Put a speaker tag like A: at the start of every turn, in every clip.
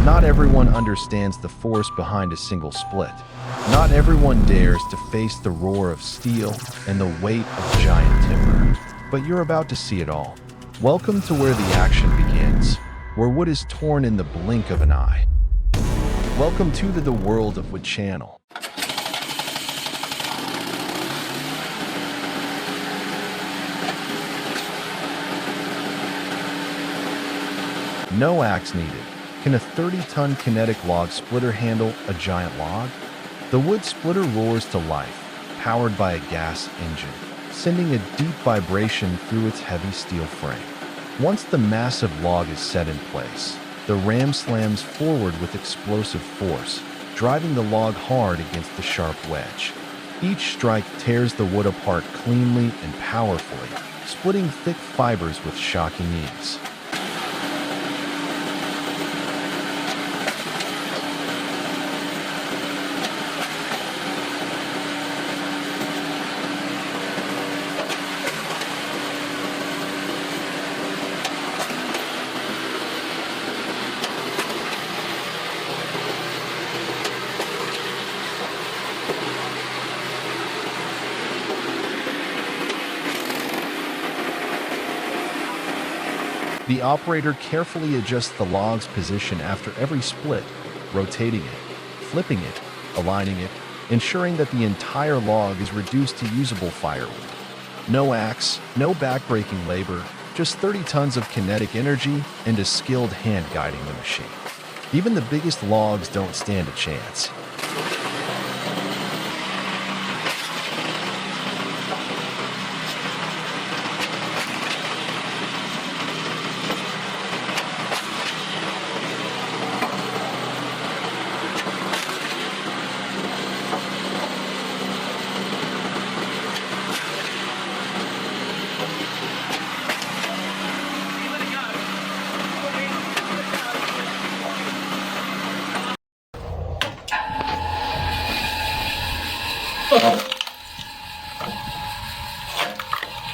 A: Not everyone understands the force behind a single split. Not everyone dares to face the roar of steel and the weight of giant timber. But you're about to see it all. Welcome to where the action begins, where wood is torn in the blink of an eye. Welcome to the world of Wood Channel. No axe needed. Can a 30-ton kinetic log splitter handle a giant log? The wood splitter roars to life, powered by a gas engine, sending a deep vibration through its heavy steel frame. Once the massive log is set in place, the ram slams forward with explosive force, driving the log hard against the sharp wedge. Each strike tears the wood apart cleanly and powerfully, splitting thick fibers with shocking ease. The operator carefully adjusts the log's position after every split, rotating it, flipping it, aligning it, ensuring that the entire log is reduced to usable firewood. No axe, no backbreaking labor, just 30 tons of kinetic energy and a skilled hand guiding the machine. Even the biggest logs don't stand a chance.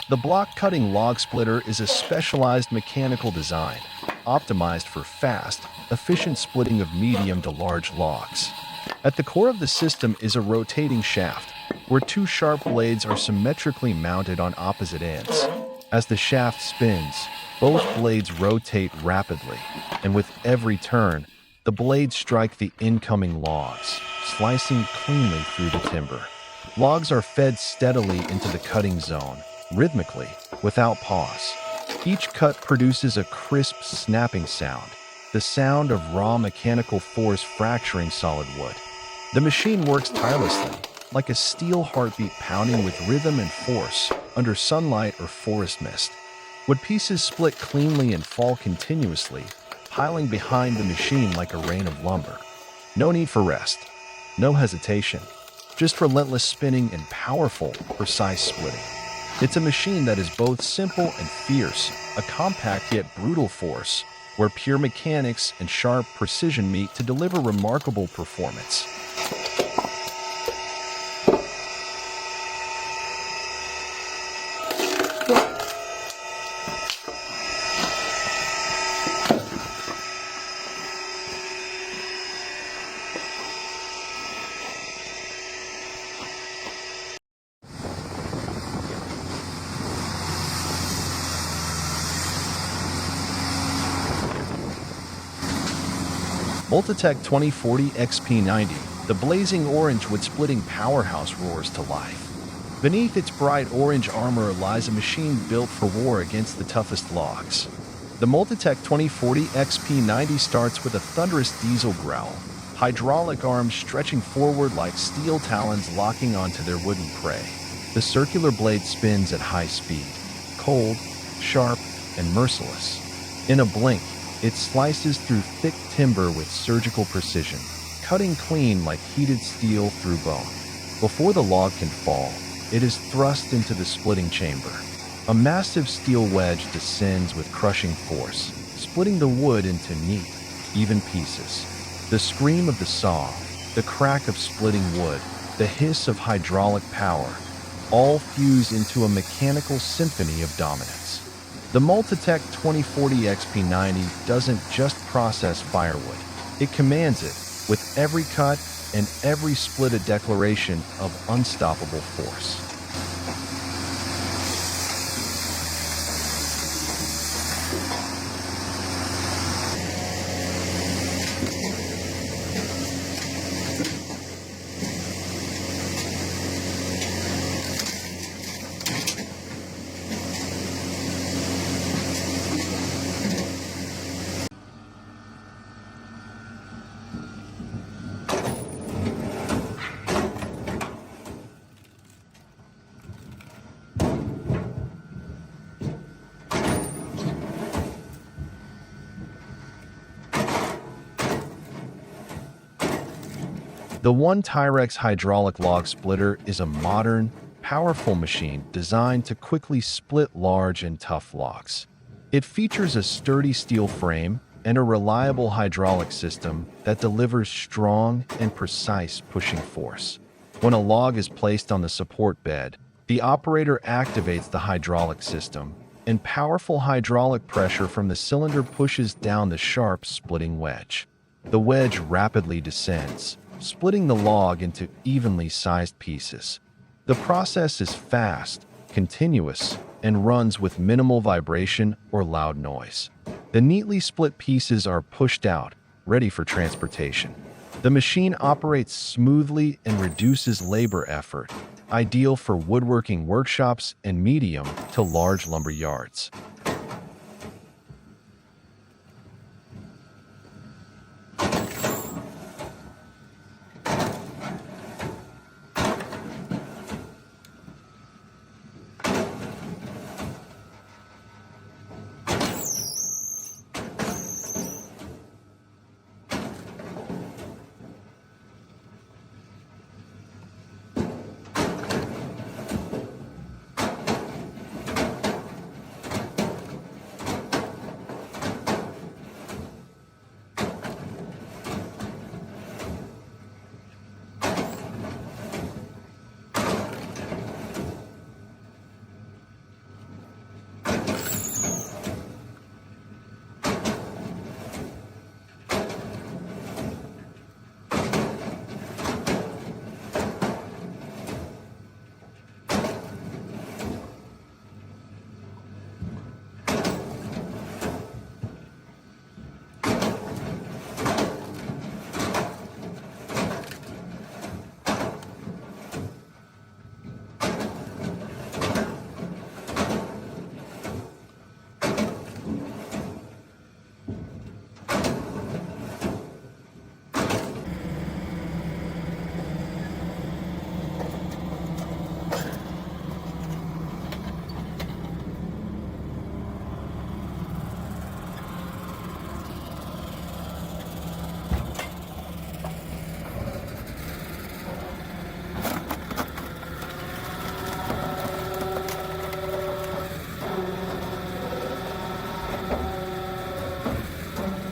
A: The block-cutting log splitter is a specialized mechanical design, optimized for fast, efficient splitting of medium to large logs. At the core of the system is a rotating shaft, where two sharp blades are symmetrically mounted on opposite ends. As the shaft spins, both blades rotate rapidly, and with every turn, the blades strike the incoming logs, slicing cleanly through the timber. Logs are fed steadily into the cutting zone, rhythmically, without pause. Each cut produces a crisp, snapping sound, the sound of raw mechanical force fracturing solid wood. The machine works tirelessly, like a steel heartbeat pounding with rhythm and force under sunlight or forest mist. Wood pieces split cleanly and fall continuously, piling behind the machine like a rain of lumber. No need for rest, no hesitation, just relentless spinning and powerful, precise splitting. It's a machine that is both simple and fierce, a compact yet brutal force, where pure mechanics and sharp precision meet to deliver remarkable performance. Multitech 2040 XP90, the blazing orange wood-splitting powerhouse roars to life. Beneath its bright orange armor lies a machine built for war against the toughest logs. The Multitech 2040 XP90 starts with a thunderous diesel growl, hydraulic arms stretching forward like steel talons locking onto their wooden prey. The circular blade spins at high speed, cold, sharp, and merciless. In a blink, it slices through thick timber with surgical precision, cutting clean like heated steel through bone. Before the log can fall, it is thrust into the splitting chamber. A massive steel wedge descends with crushing force, splitting the wood into neat, even pieces. The scream of the saw, the crack of splitting wood, the hiss of hydraulic power, all fuse into a mechanical symphony of dominance. The Multitech 2040 XP90 doesn't just process firewood, It commands it, with every cut and every split a declaration of unstoppable force. The One-Tyrex hydraulic log splitter is a modern, powerful machine designed to quickly split large and tough logs. It features a sturdy steel frame and a reliable hydraulic system that delivers strong and precise pushing force. When a log is placed on the support bed, the operator activates the hydraulic system, and powerful hydraulic pressure from the cylinder pushes down the sharp splitting wedge. The wedge rapidly descends, splitting the log into evenly sized pieces. The process is fast, continuous, and runs with minimal vibration or loud noise. The neatly split pieces are pushed out, ready for transportation. The machine operates smoothly and reduces labor effort, ideal for woodworking workshops and medium to large lumber yards.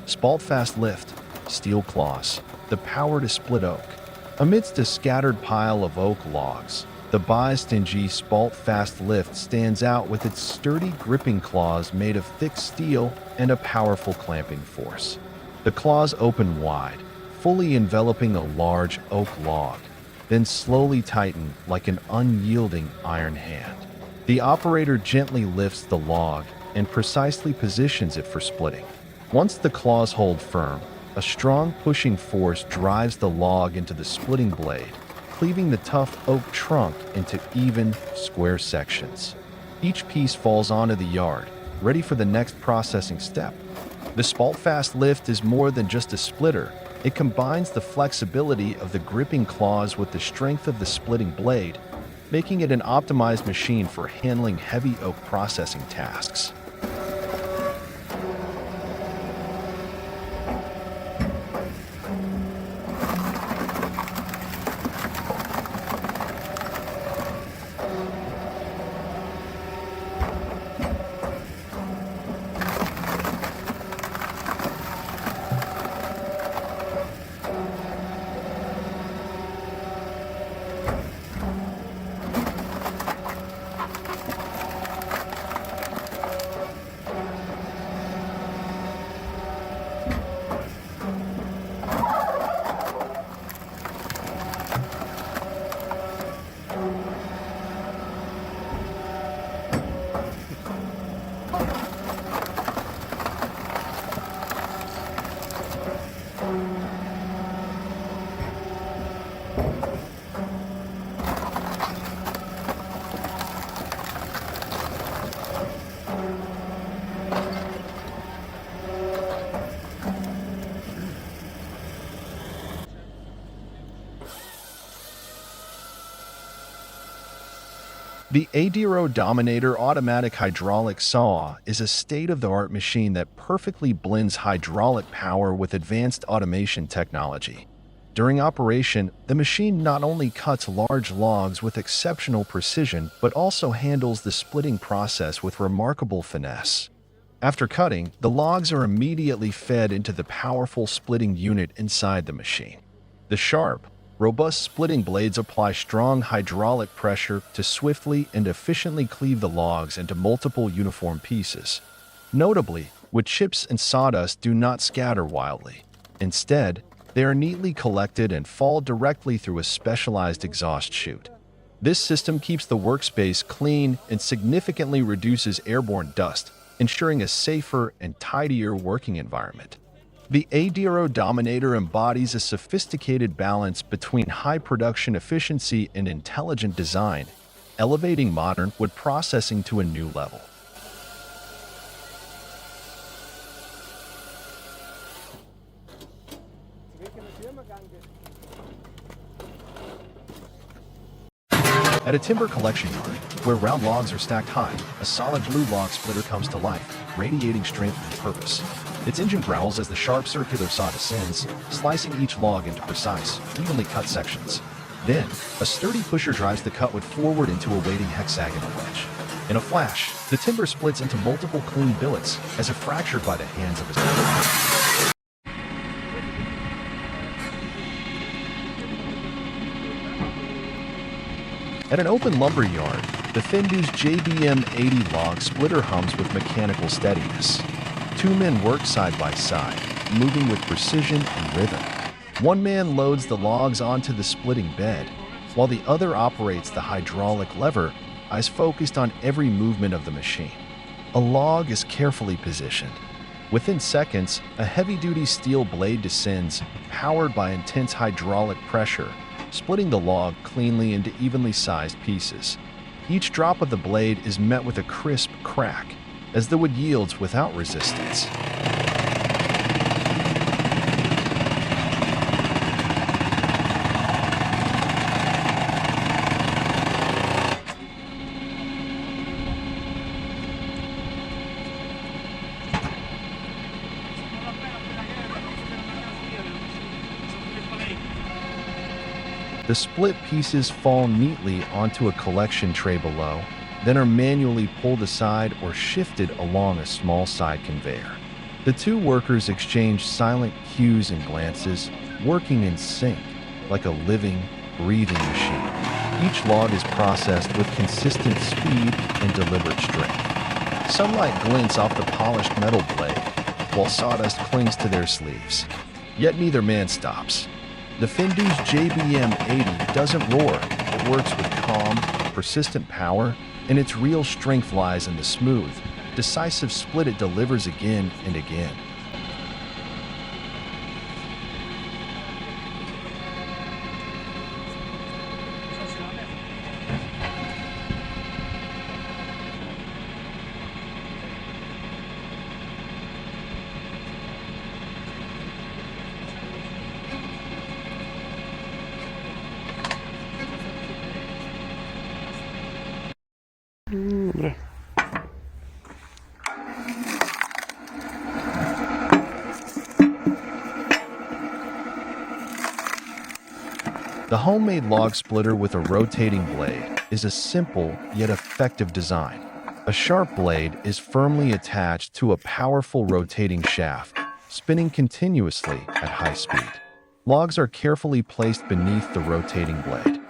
A: Spalt-fast lift, steel claws, the power to split oak. Amidst a scattered pile of oak logs, the Bi-Stingy Spalt-fast lift stands out with its sturdy gripping claws made of thick steel and a powerful clamping force. The claws open wide, fully enveloping a large oak log, then slowly tighten like an unyielding iron hand. The operator gently lifts the log and precisely positions it for splitting. Once the claws hold firm, a strong pushing force drives the log into the splitting blade, cleaving the tough oak trunk into even, square sections. Each piece falls onto the yard, ready for the next processing step. The Spalt-fast lift is more than just a splitter. It combines the flexibility of the gripping claws with the strength of the splitting blade, making it an optimized machine for handling heavy oak processing tasks. The Adiro Dominator automatic hydraulic saw is a state-of-the-art machine that perfectly blends hydraulic power with advanced automation technology. During operation, the machine not only cuts large logs with exceptional precision, but also handles the splitting process with remarkable finesse. After cutting, the logs are immediately fed into the powerful splitting unit inside the machine. The sharp, robust splitting blades apply strong hydraulic pressure to swiftly and efficiently cleave the logs into multiple uniform pieces. Notably, wood chips and sawdust do not scatter wildly. Instead, they are neatly collected and fall directly through a specialized exhaust chute. This system keeps the workspace clean and significantly reduces airborne dust, ensuring a safer and tidier working environment. The Adiro Dominator embodies a sophisticated balance between high production efficiency and intelligent design, elevating modern wood processing to a new level. At a timber collection yard, where round logs are stacked high, a solid blue log splitter comes to life, radiating strength and purpose. Its engine growls as the sharp circular saw descends, slicing each log into precise, evenly cut sections. Then, a sturdy pusher drives the cut wood forward into a waiting hexagonal wedge. In a flash, the timber splits into multiple clean billets, as if fractured by the hands of his worker. At an open lumber yard, the Fendu's JBM 80 log splitter hums with mechanical steadiness. Two men work side by side, moving with precision and rhythm. One man loads the logs onto the splitting bed, while the other operates the hydraulic lever, eyes focused on every movement of the machine. A log is carefully positioned. Within seconds, a heavy-duty steel blade descends, powered by intense hydraulic pressure, splitting the log cleanly into evenly sized pieces. Each drop of the blade is met with a crisp crack, as the wood yields without resistance. The split pieces fall neatly onto a collection tray below, then are manually pulled aside or shifted along a small side conveyor. The two workers exchange silent cues and glances, working in sync, like a living, breathing machine. Each log is processed with consistent speed and deliberate strength. Sunlight glints off the polished metal blade, while sawdust clings to their sleeves. Yet neither man stops. The Fendu's JBM 80 doesn't roar. It works with calm, persistent power, and its real strength lies in the smooth, decisive split it delivers again and again. The homemade log splitter with a rotating blade is a simple yet effective design. A sharp blade is firmly attached to a powerful rotating shaft, spinning continuously at high speed. Logs are carefully placed beneath the rotating blade.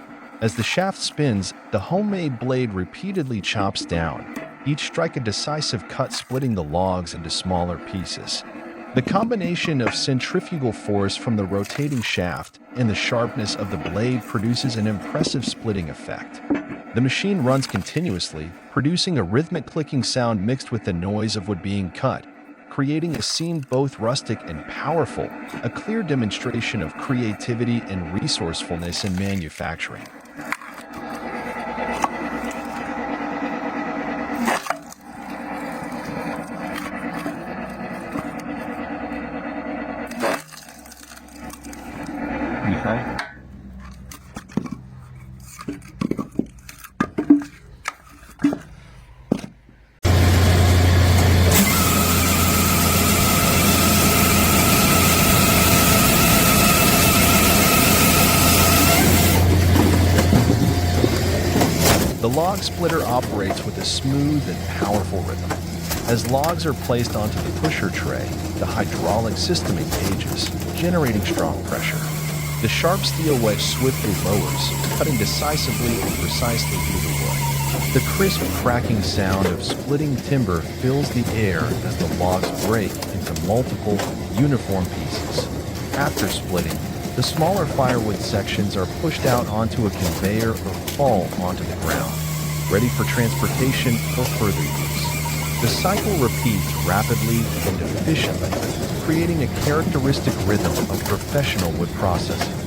A: As the shaft spins, the homemade blade repeatedly chops down, each strike a decisive cut splitting the logs into smaller pieces. The combination of centrifugal force from the rotating shaft and the sharpness of the blade produces an impressive splitting effect. The machine runs continuously, producing a rhythmic clicking sound mixed with the noise of wood being cut, creating a scene both rustic and powerful, a clear demonstration of creativity and resourcefulness in manufacturing. log splitter operates with a smooth and powerful rhythm. As logs are placed onto the pusher tray, the hydraulic system engages, generating strong pressure. The sharp steel wedge swiftly lowers, cutting decisively and precisely through the wood. The crisp cracking sound of splitting timber fills the air as the logs break into multiple, uniform pieces. After splitting, the smaller firewood sections are pushed out onto a conveyor or fall onto the ground, ready for transportation or further use. The cycle repeats rapidly and efficiently, creating a characteristic rhythm of professional wood processing.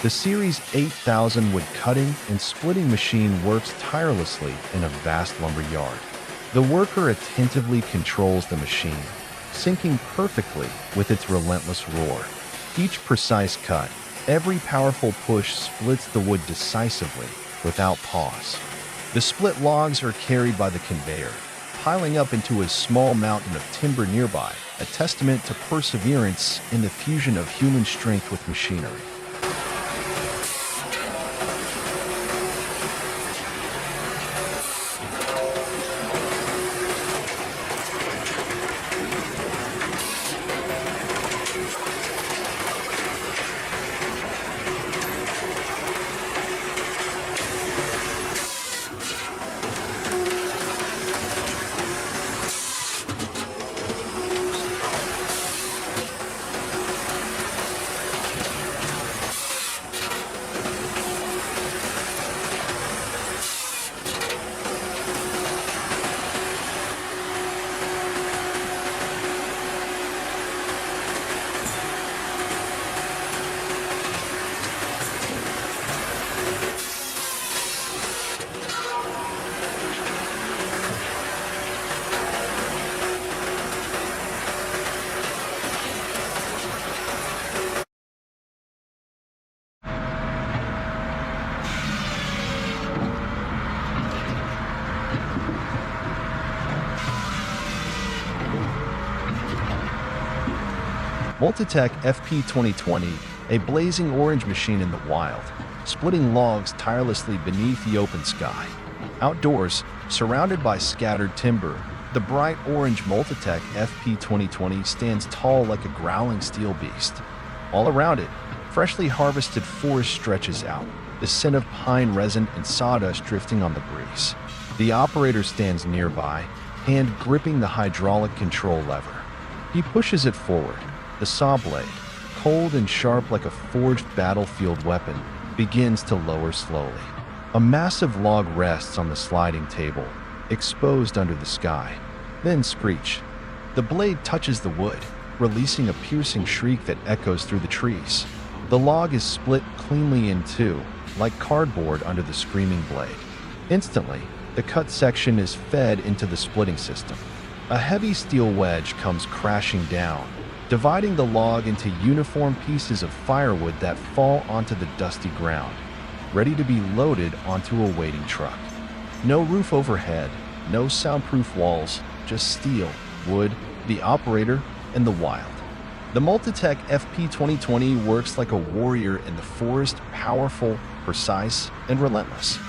A: The Series 8000 wood cutting and splitting machine works tirelessly in a vast lumber yard. The worker attentively controls the machine, syncing perfectly with its relentless roar. Each precise cut, every powerful push splits the wood decisively, without pause. The split logs are carried by the conveyor, piling up into a small mountain of timber nearby, a testament to perseverance in the fusion of human strength with machinery. Multitech FP2020, a blazing orange machine in the wild, splitting logs tirelessly beneath the open sky. Outdoors, surrounded by scattered timber, the bright orange Multitech FP2020 stands tall like a growling steel beast. All around it, freshly harvested forest stretches out, the scent of pine resin and sawdust drifting on the breeze. The operator stands nearby, hand gripping the hydraulic control lever. He pushes it forward. The saw blade, cold and sharp like a forged battlefield weapon, begins to lower slowly. A massive log rests on the sliding table, exposed under the sky. Then screech. The blade touches the wood, releasing a piercing shriek that echoes through the trees. The log is split cleanly in two, like cardboard under the screaming blade. Instantly, the cut section is fed into the splitting system. A heavy steel wedge comes crashing down, dividing the log into uniform pieces of firewood that fall onto the dusty ground, ready to be loaded onto a waiting truck. No roof overhead, no soundproof walls, just steel, wood, the operator, and the wild. The Multitech FP2020 works like a warrior in the forest, powerful, precise, and relentless.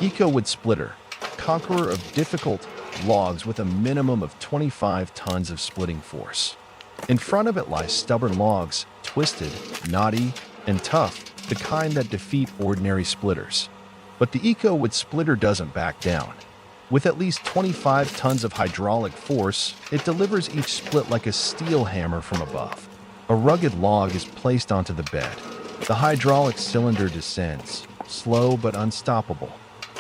A: Eco-wood splitter, conqueror of difficult logs with a minimum of 25 tons of splitting force. In front of it lies stubborn logs, twisted, knotty, and tough, the kind that defeat ordinary splitters. But the Eco-wood splitter doesn't back down. With at least 25 tons of hydraulic force, it delivers each split like a steel hammer from above. A rugged log is placed onto the bed. The hydraulic cylinder descends, slow but unstoppable.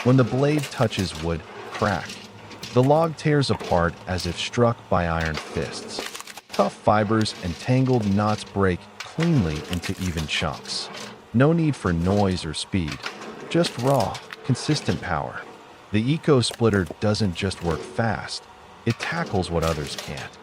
A: When the blade touches wood, crack. The log tears apart as if struck by iron fists. Tough fibers and tangled knots break cleanly into even chunks. No need for noise or speed, just raw, consistent power. The Eco-splitter doesn't just work fast, it tackles what others can't.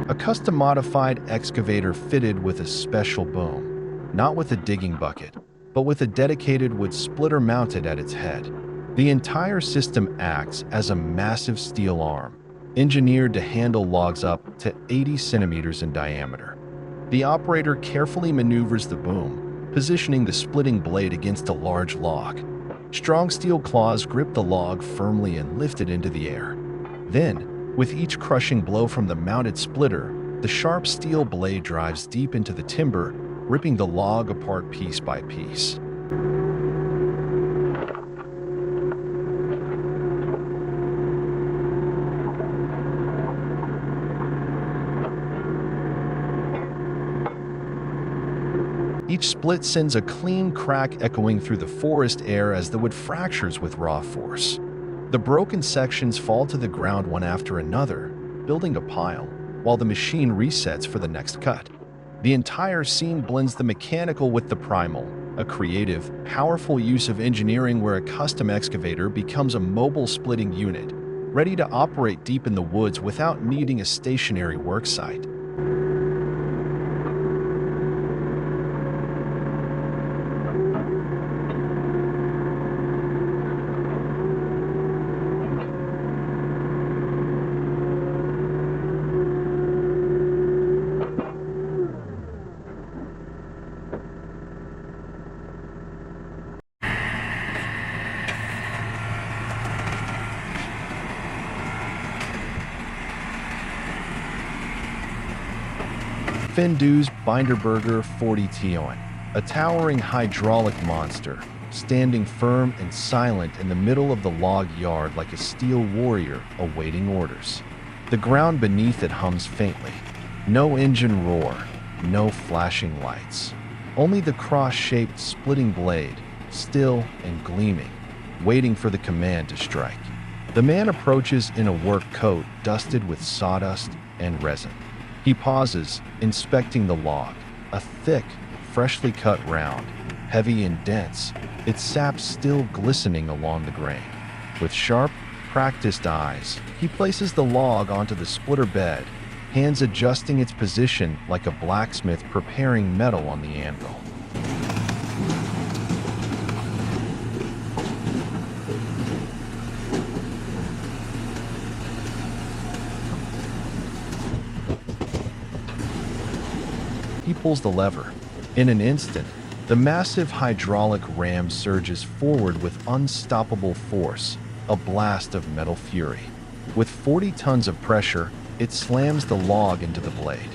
A: A custom-modified excavator fitted with a special boom, not with a digging bucket, but with a dedicated wood splitter mounted at its head. The entire system acts as a massive steel arm, engineered to handle logs up to 80 centimeters in diameter. The operator carefully maneuvers the boom, positioning the splitting blade against a large log. Strong steel claws grip the log firmly and lift it into the air. Then, with each crushing blow from the mounted splitter, the sharp steel blade drives deep into the timber, ripping the log apart piece by piece. Each split sends a clean crack echoing through the forest air as the wood fractures with raw force. The broken sections fall to the ground one after another, building a pile, while the machine resets for the next cut. The entire scene blends the mechanical with the primal, a creative, powerful use of engineering where a custom excavator becomes a mobile splitting unit, ready to operate deep in the woods without needing a stationary work site. Findus Binderberger 40 Tion, a towering hydraulic monster, standing firm and silent in the middle of the log yard like a steel warrior awaiting orders. The ground beneath it hums faintly. No engine roar, no flashing lights. Only the cross-shaped splitting blade, still and gleaming, waiting for the command to strike. The man approaches in a work coat dusted with sawdust and resin. He pauses, inspecting the log, a thick, freshly cut round, heavy and dense, its sap still glistening along the grain. With sharp, practiced eyes, he places the log onto the splitter bed, hands adjusting its position like a blacksmith preparing metal on the anvil. He pulls the lever. In an instant, the massive hydraulic ram surges forward with unstoppable force, a blast of metal fury. With 40 tons of pressure, it slams the log into the blade.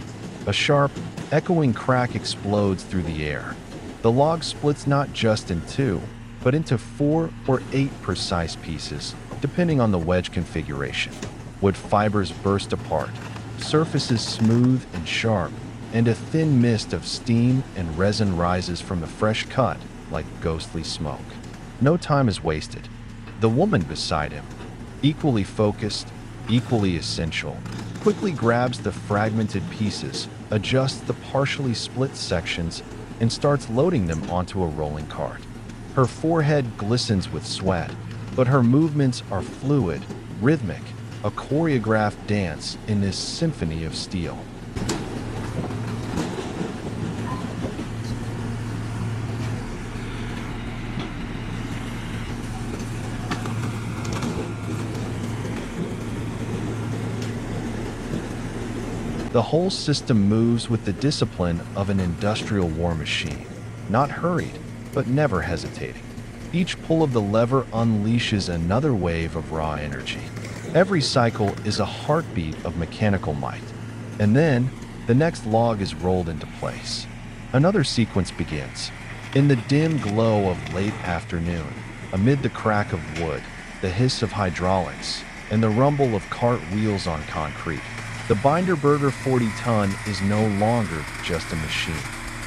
A: A sharp, echoing crack explodes through the air. The log splits not just in two, but into 4 or 8 precise pieces, depending on the wedge configuration. Wood fibers burst apart, surfaces smooth and sharp, and a thin mist of steam and resin rises from the fresh cut like ghostly smoke. No time is wasted. The woman beside him, equally focused, equally essential, quickly grabs the fragmented pieces, adjusts the partially split sections, and starts loading them onto a rolling cart. Her forehead glistens with sweat, but her movements are fluid, rhythmic, a choreographed dance in this symphony of steel. The whole system moves with the discipline of an industrial war machine, not hurried, but never hesitating. Each pull of the lever unleashes another wave of raw energy. Every cycle is a heartbeat of mechanical might. And then, the next log is rolled into place. Another sequence begins. In the dim glow of late afternoon, amid the crack of wood, the hiss of hydraulics, and the rumble of cart wheels on concrete, the Binderberger 40-ton is no longer just a machine.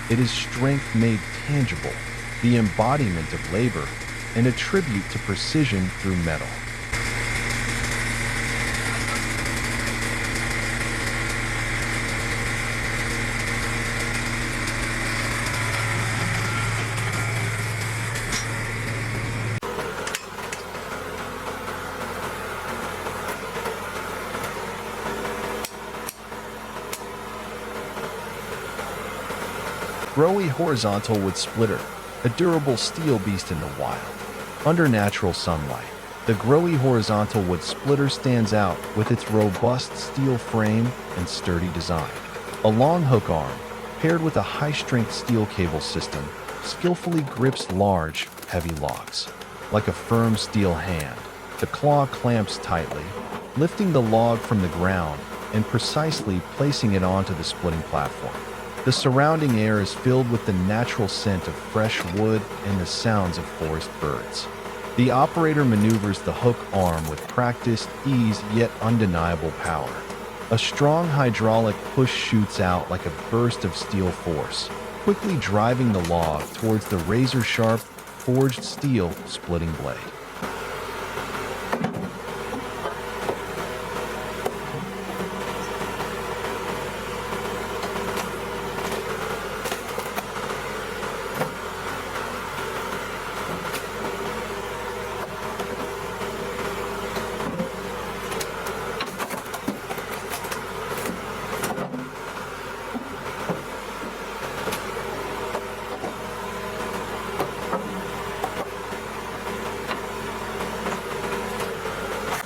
A: It is strength made tangible, the embodiment of labor, and a tribute to precision through metal. Growy horizontal wood splitter, a durable steel beast in the wild. Under natural sunlight, the Growy horizontal wood splitter stands out with its robust steel frame and sturdy design. A long hook arm, paired with a high-strength steel cable system, skillfully grips large, heavy logs. Like a firm steel hand, the claw clamps tightly, lifting the log from the ground and precisely placing it onto the splitting platform. The surrounding air is filled with the natural scent of fresh wood and the sounds of forest birds. The operator maneuvers the hook arm with practiced ease yet undeniable power. A strong hydraulic push shoots out like a burst of steel force, quickly driving the log towards the razor-sharp, forged steel splitting blade.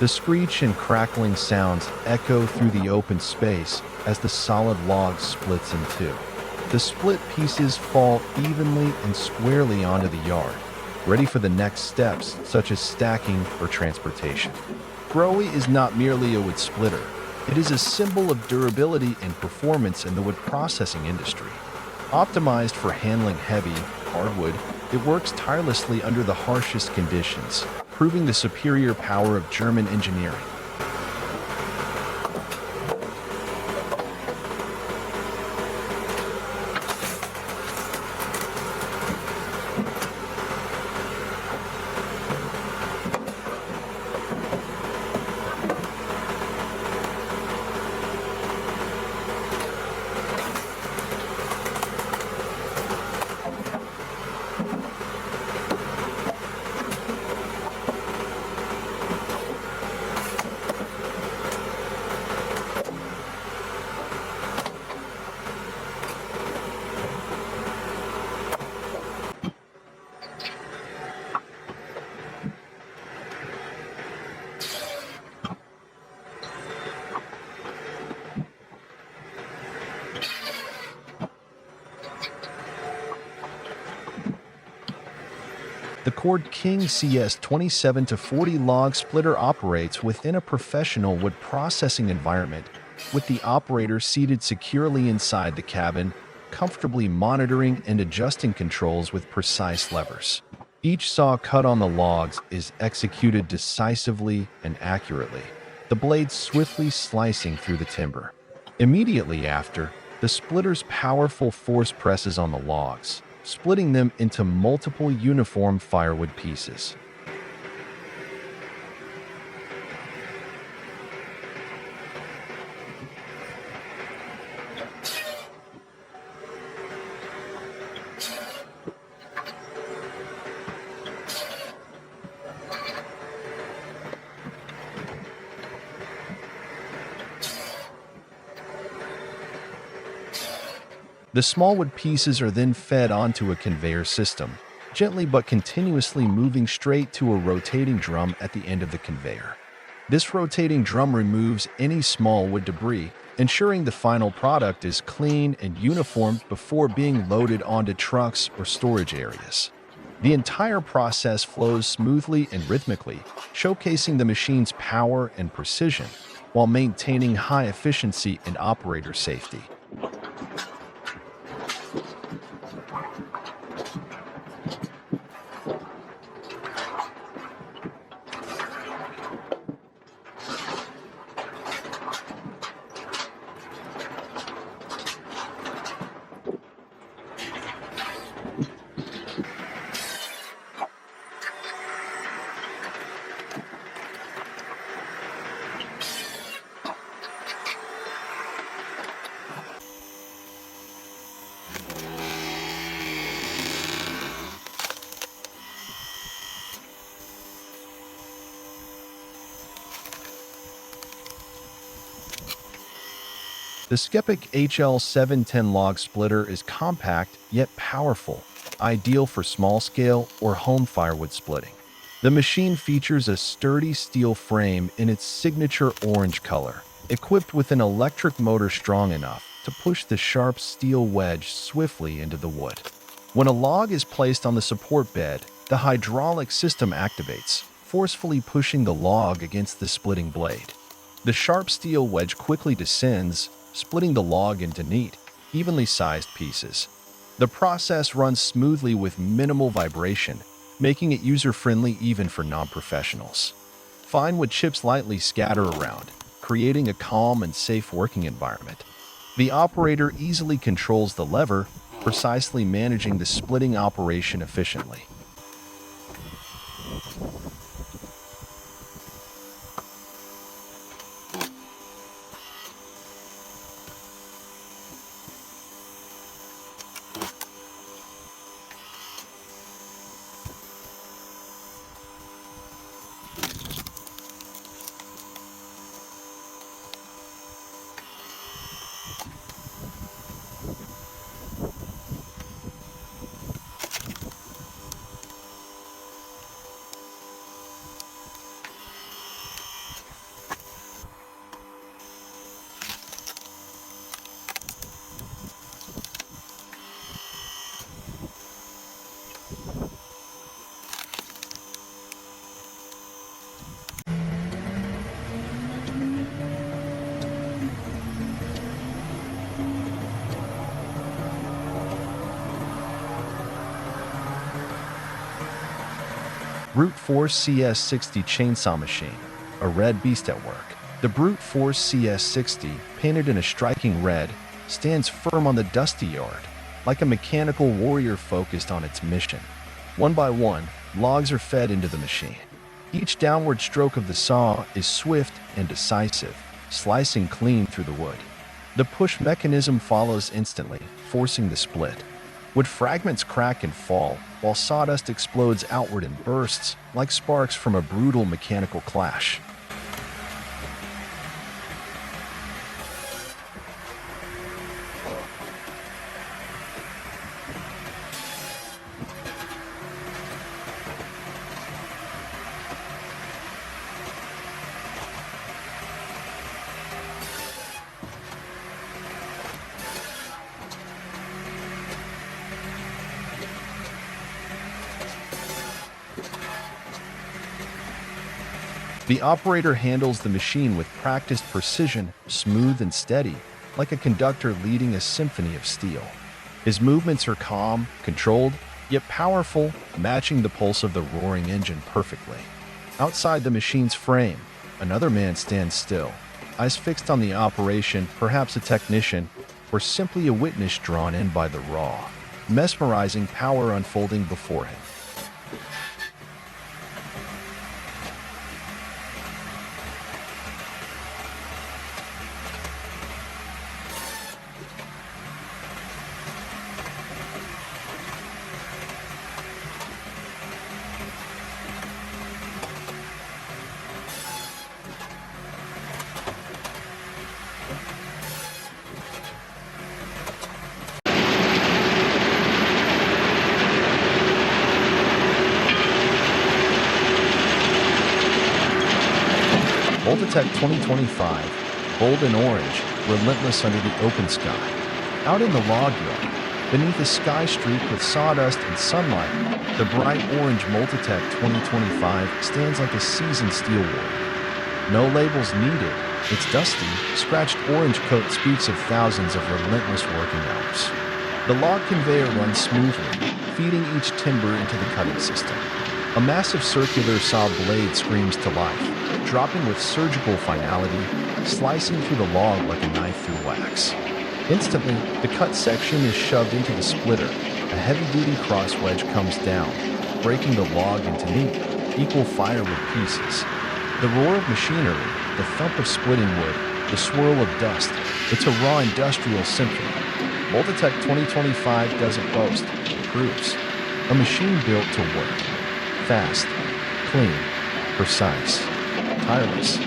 A: The screech and crackling sounds echo through the open space as the solid log splits in two. The split pieces fall evenly and squarely onto the yard, ready for the next steps such as stacking or transportation. Growy is not merely a wood splitter. It is a symbol of durability and performance in the wood processing industry. Optimized for handling heavy, hardwood, it works tirelessly under the harshest conditions, proving the superior power of German engineering. The Cord King CS 27 to 40 log splitter operates within a professional wood processing environment, with the operator seated securely inside the cabin, comfortably monitoring and adjusting controls with precise levers. Each saw cut on the logs is executed decisively and accurately, the blade swiftly slicing through the timber. Immediately after, the splitter's powerful force presses on the logs, splitting them into multiple uniform firewood pieces. The small wood pieces are then fed onto a conveyor system, gently but continuously moving straight to a rotating drum at the end of the conveyor. This rotating drum removes any small wood debris, ensuring the final product is clean and uniform before being loaded onto trucks or storage areas. The entire process flows smoothly and rhythmically, showcasing the machine's power and precision, while maintaining high efficiency and operator safety. The Skeptic HL710 log splitter is compact yet powerful, ideal for small-scale or home firewood splitting. The machine features a sturdy steel frame in its signature orange color, equipped with an electric motor strong enough to push the sharp steel wedge swiftly into the wood. When a log is placed on the support bed, the hydraulic system activates, forcefully pushing the log against the splitting blade. The sharp steel wedge quickly descends, splitting the log into neat, evenly sized pieces. The process runs smoothly with minimal vibration, making it user-friendly even for non-professionals. Fine wood chips lightly scatter around, creating a calm and safe working environment. The operator easily controls the lever, precisely managing the splitting operation efficiently. Brute Force CS60 chainsaw machine, a red beast at work. The Brute Force CS60, painted in a striking red, stands firm on the dusty yard, like a mechanical warrior focused on its mission. One by one, logs are fed into the machine. Each downward stroke of the saw is swift and decisive, slicing clean through the wood. The push mechanism follows instantly, forcing the split. Wood fragments crack and fall, while sawdust explodes outward in bursts, like sparks from a brutal mechanical clash. The operator handles the machine with practiced precision, smooth and steady, like a conductor leading a symphony of steel. His movements are calm, controlled, yet powerful, matching the pulse of the roaring engine perfectly. Outside the machine's frame, another man stands still, eyes fixed on the operation, perhaps a technician, or simply a witness drawn in by the raw, mesmerizing power unfolding before him. Multitech 2025, bold and orange, relentless under the open sky. Out in the log yard, beneath a sky streaked with sawdust and sunlight, the bright orange Multitech 2025 stands like a seasoned steel warrior. No labels needed. Its dusty, scratched orange coat speaks of thousands of relentless working hours. The log conveyor runs smoothly, feeding each timber into the cutting system. A massive circular saw blade screams to life, dropping with surgical finality, slicing through the log like a knife through wax. Instantly, the cut section is shoved into the splitter. A heavy-duty cross wedge comes down, breaking the log into neat, equal firewood pieces. The roar of machinery, the thump of splitting wood, the swirl of dust, it's a raw industrial symphony. Multitech 2025 doesn't boast, it proves. A machine built to work. Fast, clean, precise, tireless.